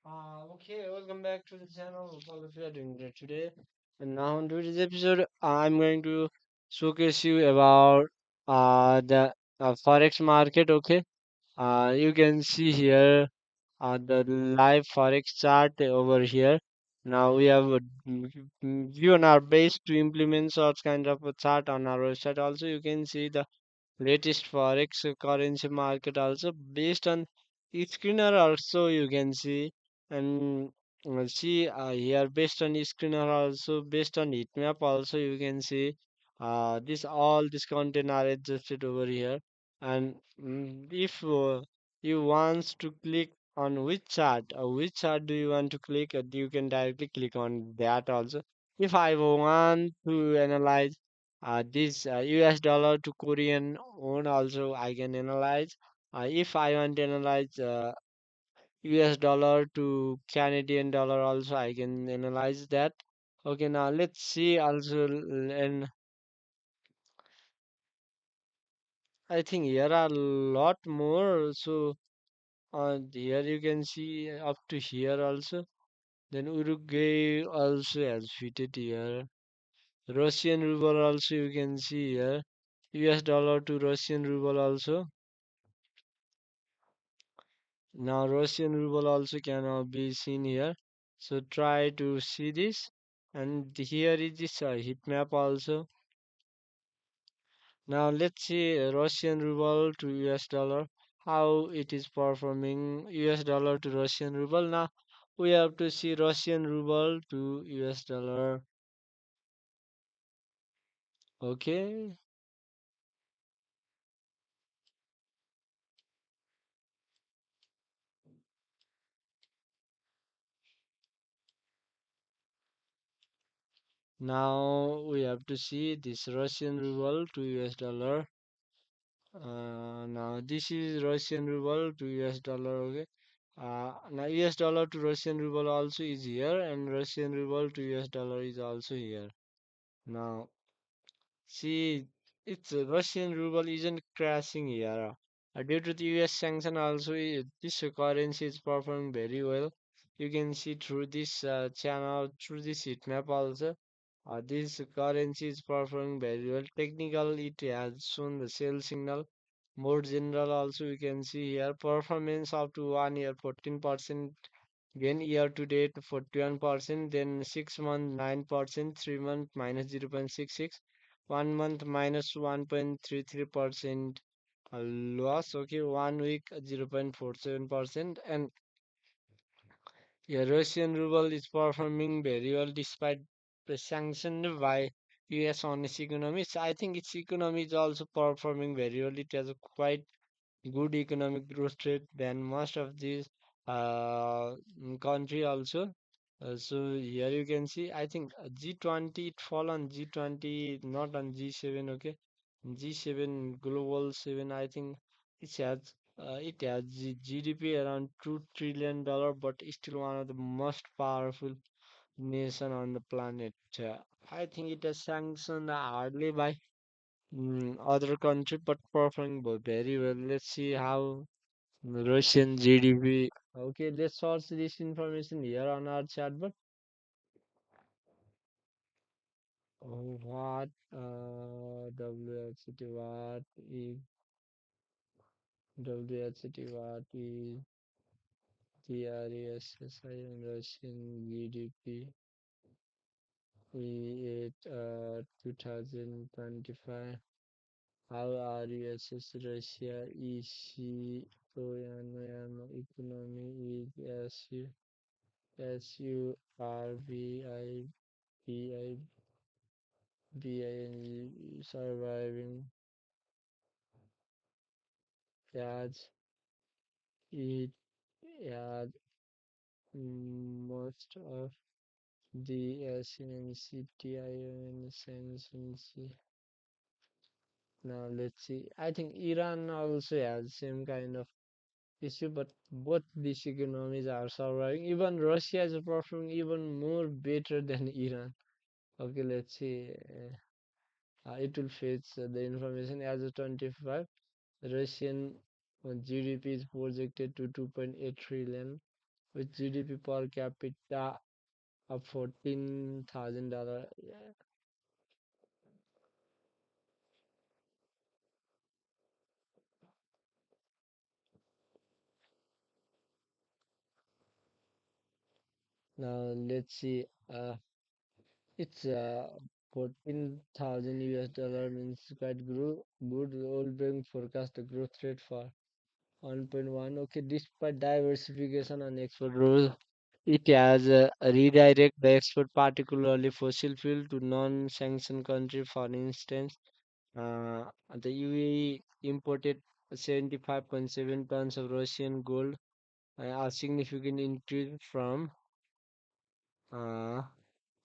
Okay, welcome back to the channel. Hope all of you are doing great today. And now in today's episode, I'm going to showcase you about the forex market. Okay, you can see here the live forex chart over here. Now we have view on our base to implement such kind of a chart on our website. Also, you can see the latest forex currency market also based on screener also you can see and see here based on screener also based on heat map also you can see this all this content are adjusted over here and if you want to click on which chart do you want to click you can directly click on that also. If I want to analyze this US dollar to Korean won also I can analyze. If I want to analyze US dollar to Canadian dollar also I can analyze that. Okay, now let's see also and I think here are a lot more. So here you can see up to here also. Then Uruguay also has fitted here. Russian ruble also you can see here. US dollar to Russian ruble also. Now Russian ruble also cannot be seen here. So try to see this. And here is this heat map also. Now let's see Russian ruble to US dollar. How it is performing US dollar to Russian ruble. Now we have to see Russian ruble to US dollar. Okay. Now we have to see this Russian ruble to US dollar. Now this is Russian ruble to US dollar. Okay. Now US dollar to Russian ruble also is here, and Russian ruble to US dollar is also here. Now see, it's Russian ruble isn't crashing here. Due to the US sanction also, this currency is performing very well. You can see through this channel, through this heat map also. This currency is performing very well. Technical, it has shown the sell signal. More general also, you can see here performance up to 1 year 14%, gain year to date 41%, then 6 month 9%, 3 month minus 0.66, 1 month minus 1.33% loss. Okay, 1 week 0.47%, and yeah, Russian ruble is performing very well despite the sanction by US on its economy. So I think its economy is also performing very well. It has a quite good economic growth rate than most of these country also. So here you can see, I think G20 it fall on G20, not on G7. Okay, G7 global seven. I think it has GDP around $2 trillion, but it's still one of the most powerful nation on the planet. I think it has sanctioned hardly by other country, but performing very well. Let's see how Russian GDP. Okay, let's source this information here on our chat. But what WHCT? What is WHCT? What is TRESSI in Russian GDP? We at 2025. How RUSS Russia economy is SURVIBIBIN surviving as it as most of the SNCTIN census. Now let's see. I think Iran also has same kind of issue, but both these economies are surviving. Even Russia is performing even more better than Iran. Okay, let's see. It will fetch the information as a 25. Russian GDP is projected to 2.8 trillion, with GDP per capita of $14,000. Yeah. Now let's see. It's 14,000 US dollar means quite good. World Bank forecast the growth rate for 1.1. Okay, despite diversification and export growth, it has redirect the export, particularly fossil fuel, to non-sanctioned country. For instance, uh, the UAE imported 75.7 tons of Russian gold, a significant increase from uh,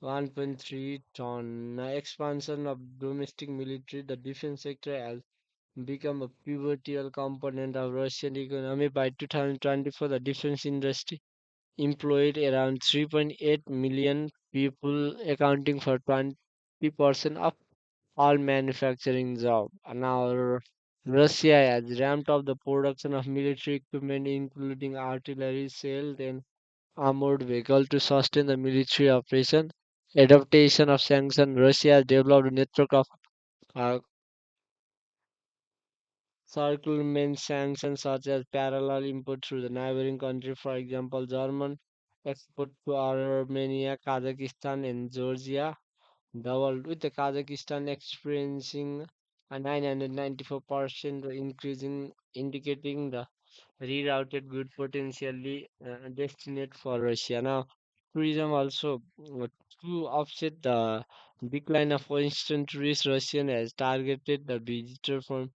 1.3 ton. Expansion of domestic military, the defense sector has become a pivotal component of Russian economy. By 2024, the defense industry employed around 3.8 million people, accounting for 20% of all manufacturing jobs. Now, Russia has ramped up the production of military equipment, including artillery, sailed, and armored vehicles, to sustain the military operation. Adaptation of sanctions: Russia has developed a network of uh, circumvent sanctions such as parallel import through the neighboring country. For example, German export to Armenia, Kazakhstan, and Georgia doubled, with the Kazakhstan experiencing a 994% increasing, indicating the rerouted good potentially destined for Russia. Now, tourism also, to offset the decline of Western tourist, Russian has targeted the visitor from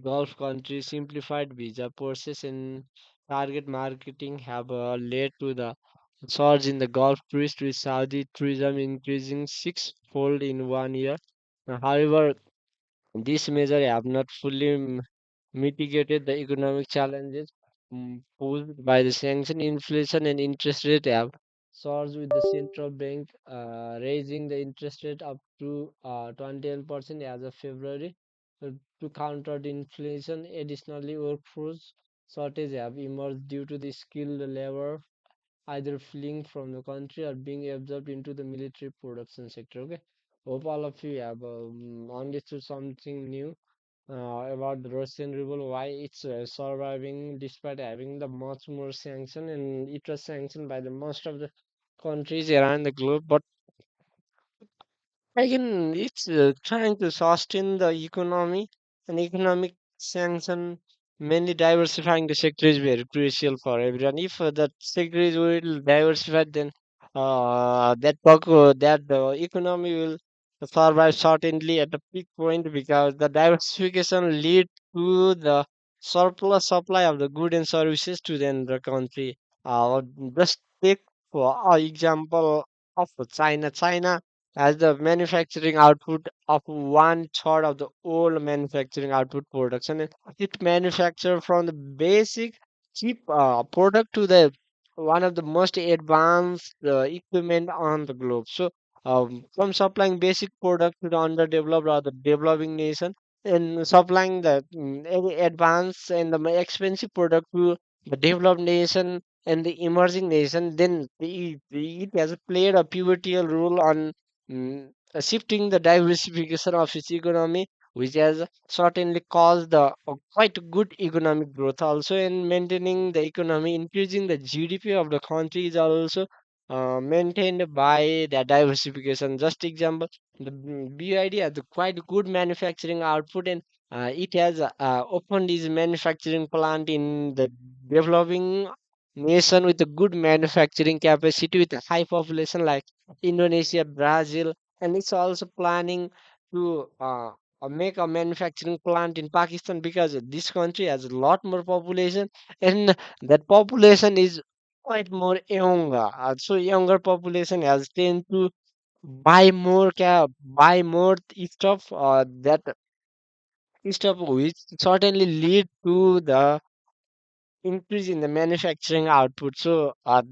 Gulf countries. Simplified visa process and target marketing have led to the surge in the Gulf tourist, with Saudi tourism increasing sixfold in 1 year. However, these measures have not fully mitigated the economic challenges posed by the sanction. Inflation and interest rate have soared, with the central bank raising the interest rate up to 28% as of February to counter the inflation. Additionally, workforce shortage have emerged due to the skilled labor either fleeing from the country or being absorbed into the military production sector. Okay, hope all of you have understood something new about the Russian Ruble, why it's surviving despite having the much more sanction, and it was sanctioned by the most of the countries around the globe. But again, it's trying to sustain the economy, and economic sanction, mainly diversifying the sector, is very crucial for everyone. If that sector is well diversified, then that economy will survive certainly at the peak point, because the diversification lead to the surplus supply of the goods and services to the country. Just take for example of China. China as the manufacturing output of one third of the whole manufacturing output production. And it manufacture from the basic cheap product to the one of the most advanced equipment on the globe. So from supplying basic product to the underdeveloped or the developing nation, and supplying the any advanced and the expensive product to the developed nation and the emerging nation, then it has played a pivotal role on shifting the diversification of its economy, which has certainly caused quite good economic growth also, and maintaining the economy, increasing the GDP of the country is also maintained by the diversification. Just example, the BID has a quite good manufacturing output, and it has opened its manufacturing plant in the developing nation with a good manufacturing capacity with a high population like Indonesia, Brazil, and it's also planning to make a manufacturing plant in Pakistan, because this country has a lot more population, and that population is quite more younger. So younger population has tend to buy more stuff, that stuff which certainly lead to the increase in the manufacturing output. So that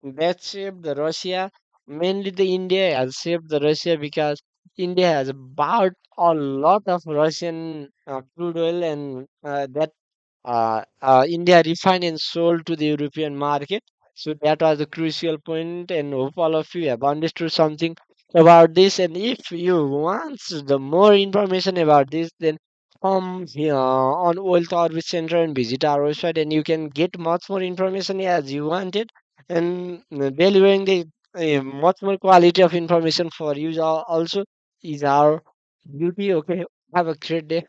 that shaped the Russia. Mainly, the India has shaped the Russia, because India has bought a lot of Russian crude oil, and that India refined and sold to the European market. So that was the crucial point, and hope all of you have understood something about this. And if you want the more information about this, then come here on Wealth Orbit Center and visit our website, and you can get much more information as you wanted, and delivering the much more quality of information for you also is our duty. Okay, have a great day.